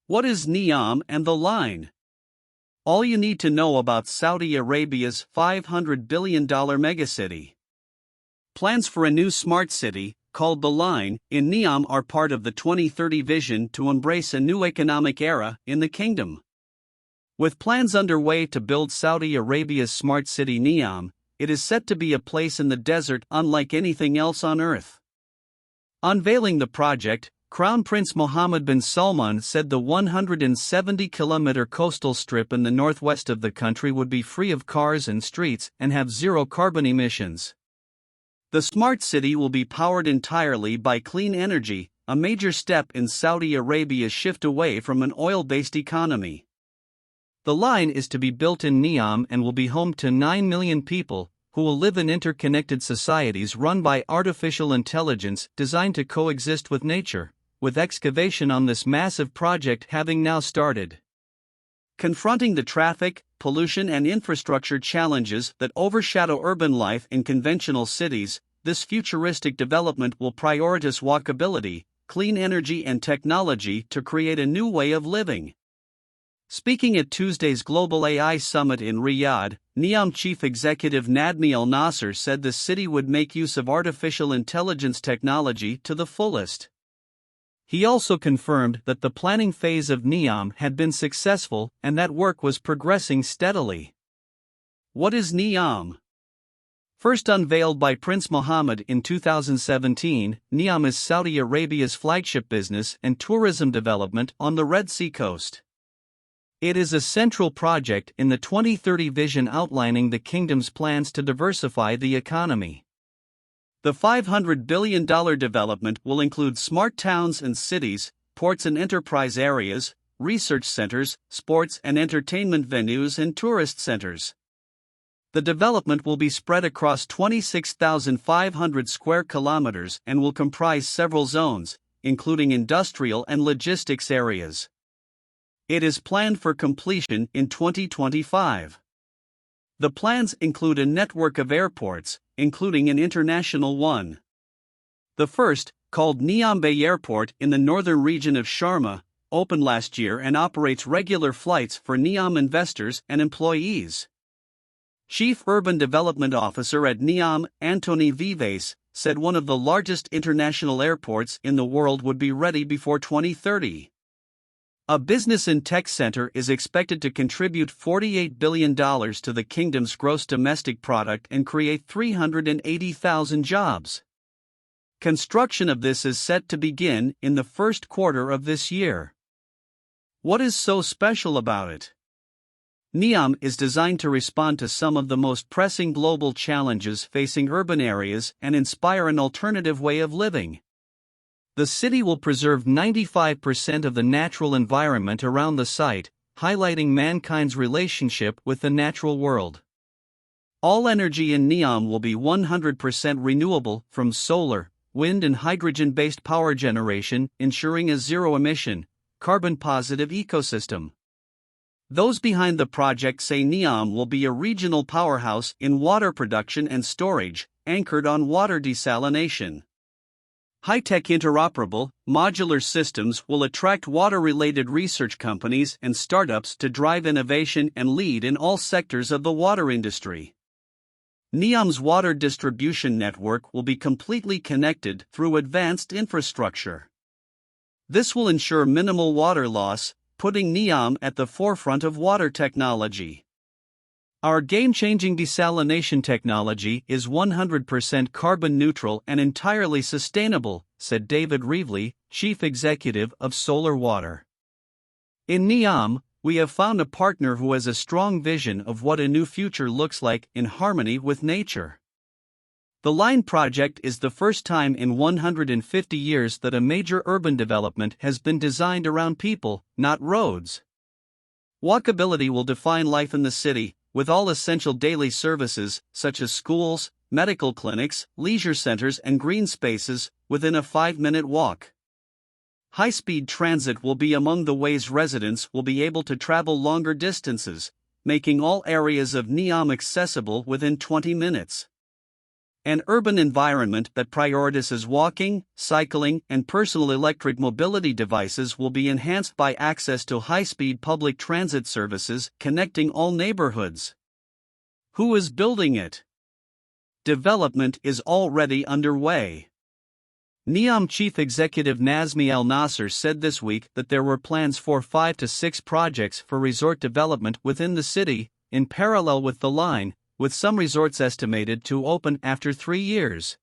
What is Neom and the line? All you need to know about Saudi Arabia's $500 billion megacity. Plans for a new smart city, called the Line, in Neom are part of the 2030 vision to embrace a new economic era in the kingdom. With plans underway to build Saudi Arabia's smart city Neom, it is set to be a place in the desert unlike anything else on earth. Unveiling the project, Crown Prince Mohammed bin Salman said the 170-kilometer coastal strip in the northwest of the country would be free of cars and streets and have zero carbon emissions. The smart city will be powered entirely by clean energy, a major step in Saudi Arabia's shift away from an oil-based economy. The line is to be built in Neom and will be home to 9 million people, who will live in interconnected societies run by artificial intelligence designed to coexist with nature, with excavation on this massive project having now started. Confronting the traffic, pollution and infrastructure challenges that overshadow urban life in conventional cities, this futuristic development will prioritize walkability, clean energy and technology to create a new way of living. Speaking at Tuesday's Global AI Summit in Riyadh, Neom Chief Executive Nadmi Al Nasser said the city would make use of artificial intelligence technology to the fullest. He also confirmed that the planning phase of Neom had been successful and that work was progressing steadily. What is Neom? First unveiled by Prince Mohammed in 2017, Neom is Saudi Arabia's flagship business and tourism development on the Red Sea coast. It is a central project in the 2030 vision outlining the kingdom's plans to diversify the economy. The $500 billion development will include smart towns and cities, ports and enterprise areas, research centers, sports and entertainment venues and tourist centers. The development will be spread across 26,500 square kilometers and will comprise several zones, including industrial and logistics areas. It is planned for completion in 2025. The plans include a network of airports, including an international one. The first, called Neom Bay Airport in the northern region of Sharma, opened last year and operates regular flights for Neom investors and employees. Chief Urban Development Officer at Neom, Antony Vives, said one of the largest international airports in the world would be ready before 2030. A business and tech center is expected to contribute $48 billion to the kingdom's gross domestic product and create 380,000 jobs. Construction of this is set to begin in the first quarter of this year. What is so special about it? Neom is designed to respond to some of the most pressing global challenges facing urban areas and inspire an alternative way of living. The city will preserve 95% of the natural environment around the site, highlighting mankind's relationship with the natural world. All energy in Neom will be 100% renewable from solar, wind and hydrogen-based power generation, ensuring a zero-emission, carbon-positive ecosystem. Those behind the project say Neom will be a regional powerhouse in water production and storage, anchored on water desalination. High-tech interoperable, modular systems will attract water-related research companies and startups to drive innovation and lead in all sectors of the water industry. Neom's water distribution network will be completely connected through advanced infrastructure. This will ensure minimal water loss, putting Neom at the forefront of water technology. Our game-changing desalination technology is 100% carbon neutral and entirely sustainable, said David Reevely, Chief Executive of Solar Water. In Neom, we have found a partner who has a strong vision of what a new future looks like in harmony with nature. The Line project is the first time in 150 years that a major urban development has been designed around people, not roads. Walkability will define life in the city, with all essential daily services, such as schools, medical clinics, leisure centers and green spaces, within a 5-minute walk. High-speed transit will be among the ways residents will be able to travel longer distances, making all areas of Neom accessible within 20 minutes. An urban environment that prioritizes walking, cycling, and personal electric mobility devices will be enhanced by access to high-speed public transit services connecting all neighborhoods. Who is building it? Development is already underway. Neom chief executive Nazmi Al Nasser said this week that there were plans for 5 to 6 projects for resort development within the city, in parallel with the line, with some resorts estimated to open after 3 years.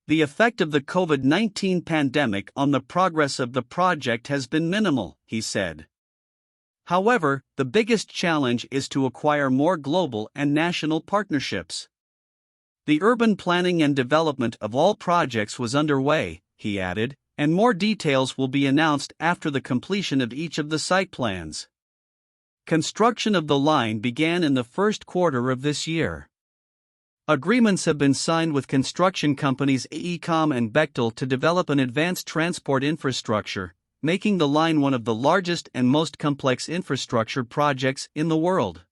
The effect of the COVID-19 pandemic on the progress of the project has been minimal, he said. However, the biggest challenge is to acquire more global and national partnerships. The urban planning and development of all projects was underway, he added, and more details will be announced after the completion of each of the site plans. Construction of the line began in the first quarter of this year. Agreements have been signed with construction companies AECOM and Bechtel to develop an advanced transport infrastructure, making the line one of the largest and most complex infrastructure projects in the world.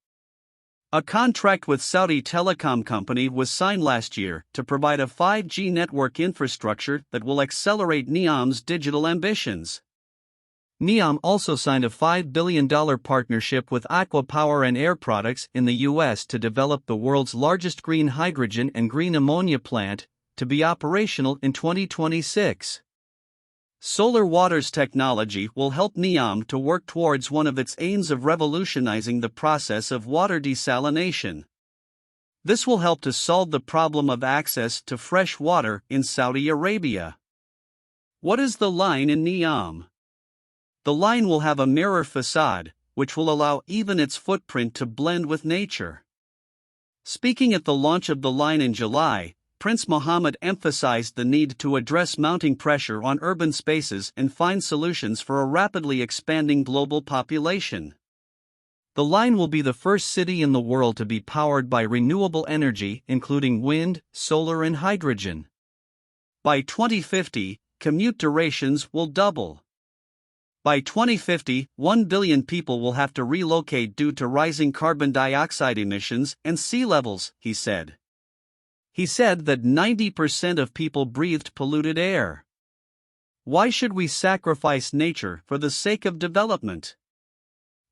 A contract with Saudi telecom company was signed last year to provide a 5G network infrastructure that will accelerate Neom's digital ambitions. Neom also signed a $5 billion partnership with Aqua Power and Air Products in the U.S. to develop the world's largest green hydrogen and green ammonia plant, to be operational in 2026. Solar Water's technology will help Neom to work towards one of its aims of revolutionizing the process of water desalination. This will help to solve the problem of access to fresh water in Saudi Arabia. What is the line in Neom? The line will have a mirror facade, which will allow even its footprint to blend with nature. Speaking at the launch of the line in July, Prince Mohammed emphasized the need to address mounting pressure on urban spaces and find solutions for a rapidly expanding global population. The line will be the first city in the world to be powered by renewable energy, including wind, solar, and hydrogen. By 2050, commute durations will double. By 2050, 1 billion people will have to relocate due to rising carbon dioxide emissions and sea levels, he said. He said that 90% of people breathed polluted air. Why should we sacrifice nature for the sake of development?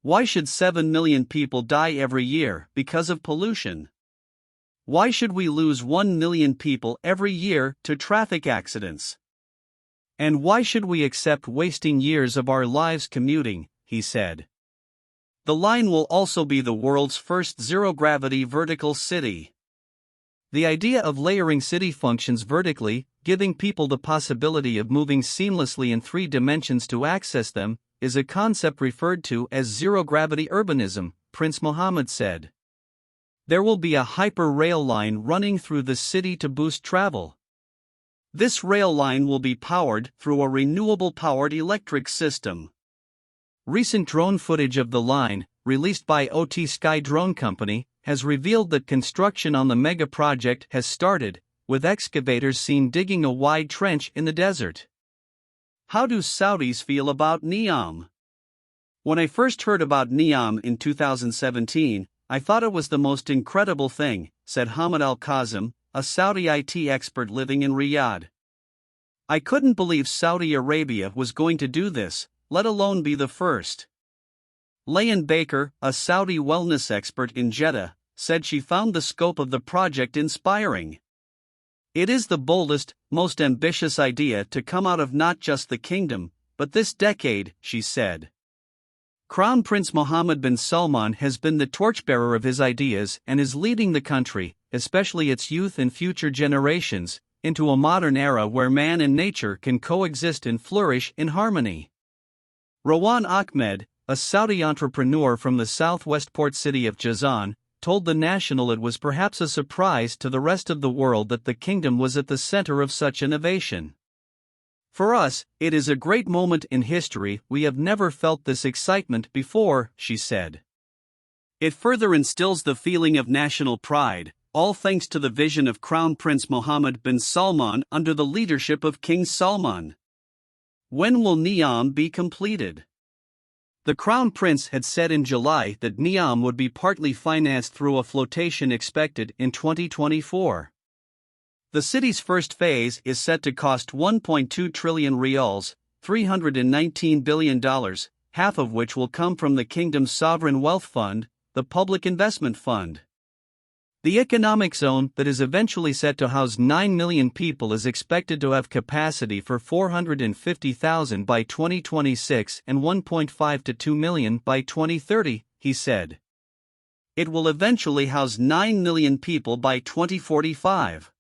Why should 7 million people die every year because of pollution? Why should we lose 1 million people every year to traffic accidents? And why should we accept wasting years of our lives commuting, he said. The line will also be the world's first zero-gravity vertical city. The idea of layering city functions vertically, giving people the possibility of moving seamlessly in 3 dimensions to access them, is a concept referred to as zero-gravity urbanism, Prince Mohammed said. There will be a hyper-rail line running through the city to boost travel. This rail line will be powered through a renewable-powered electric system. Recent drone footage of the line, released by OT Sky Drone Company, has revealed that construction on the mega project has started, with excavators seen digging a wide trench in the desert. How do Saudis feel about Neom? When I first heard about Neom in 2017, I thought it was the most incredible thing, said Hamad Al-Kazim, a Saudi IT expert living in Riyadh. I couldn't believe Saudi Arabia was going to do this, let alone be the first. Layan Baker, a Saudi wellness expert in Jeddah, said she found the scope of the project inspiring. It is the boldest, most ambitious idea to come out of not just the kingdom, but this decade, she said. Crown Prince Mohammed bin Salman has been the torchbearer of his ideas and is leading the country, especially its youth and future generations, into a modern era where man and nature can coexist and flourish in harmony. Rawan Ahmed, a Saudi entrepreneur from the southwest port city of Jazan, told The National it was perhaps a surprise to the rest of the world that the kingdom was at the center of such innovation. For us, it is a great moment in history. We have never felt this excitement before, she said. It further instills the feeling of national pride, all thanks to the vision of Crown Prince Mohammed bin Salman under the leadership of King Salman. When will Neom be completed? The Crown Prince had said in July that Neom would be partly financed through a flotation expected in 2024. The city's first phase is set to cost 1.2 trillion riyals, $319 billion, half of which will come from the kingdom's sovereign wealth fund, the Public Investment Fund. The economic zone that is eventually set to house 9 million people is expected to have capacity for 450,000 by 2026 and 1.5 to 2 million by 2030, he said. It will eventually house 9 million people by 2045.